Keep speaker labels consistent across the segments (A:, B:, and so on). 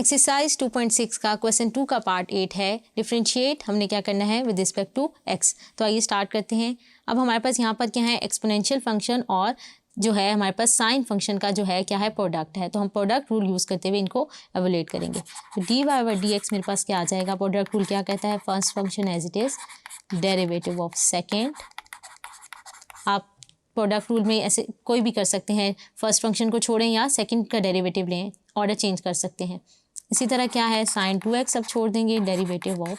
A: Exercise 2.6 का question 2 का part 8 है। डिफरेंशिएट हमने क्या करना है विद रिस्पेक्ट टू एक्स। तो आइए स्टार्ट करते हैं। अब हमारे पास यहाँ पर क्या है, एक्सपोनेंशियल फंक्शन और जो है हमारे पास साइन फंक्शन का जो है क्या है, प्रोडक्ट है। तो हम प्रोडक्ट रूल यूज़ करते हुए इनको एवोलेट करेंगे। तो D Y over D X मेरे पास क्या आ जाएगा, प्रोडक्ट रूल क्या कहता है, first function as it is derivative of second. आप प्रोडक्ट रूल में ऐसे कोई भी कर सकते हैं, फर्स्ट फंक्शन को छोड़ें या सेकंड का डेरिवेटिव लें, ऑर्डर चेंज कर सकते हैं। इसी तरह क्या है, साइन 2x अब छोड़ देंगे, डेरिवेटिव ऑफ।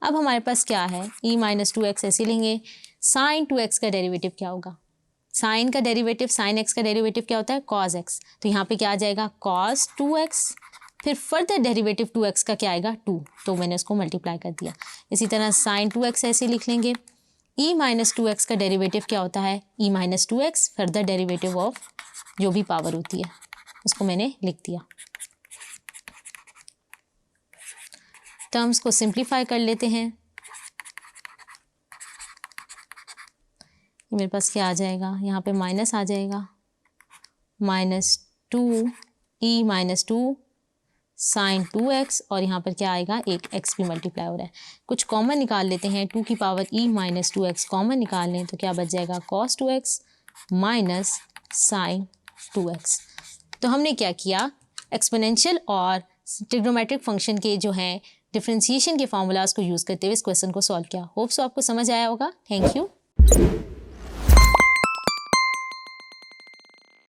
A: अब हमारे पास क्या है, e माइनस 2x ऐसे लेंगे। साइन 2x का डेरिवेटिव क्या होगा, साइन का डेरिवेटिव, साइन x का डेरिवेटिव क्या होता है, cos x। तो यहाँ पे क्या आ जाएगा, cos 2x, फिर फर्दर डेरिवेटिव 2x का क्या आएगा, 2। तो मैंने उसको मल्टीप्लाई कर दिया। इसी तरह साइन 2x ऐसे लिख लेंगे। e माइनस 2x का डेरिवेटिव क्या होता है, e minus 2x, further derivative of जो भी पावर होती है उसको मैंने लिख दिया। टर्म्स को सिंप्लीफाई कर लेते हैं। मेरे पास क्या आ जाएगा, यहाँ पे माइनस आ जाएगा, -2 e माइनस 2 साइन 2x, और यहाँ पर क्या आएगा, एक x भी मल्टीप्लाई हो रहा है। कुछ कॉमन निकाल लेते हैं, 2 की power e minus 2x common निकाल लें तो क्या बच जाएगा, cos 2x minus sign 2x। तो हमने क्या किया, एक्सपोनेंशियल और ट्रिग्नोमेट्रिक फंक्शन के जो हैं डिफरेंशिएशन के फार्मूलाज को यूज़ करते हुए इस क्वेश्चन को सॉल्व किया। होप सो आपको समझ आया होगा। Thank you.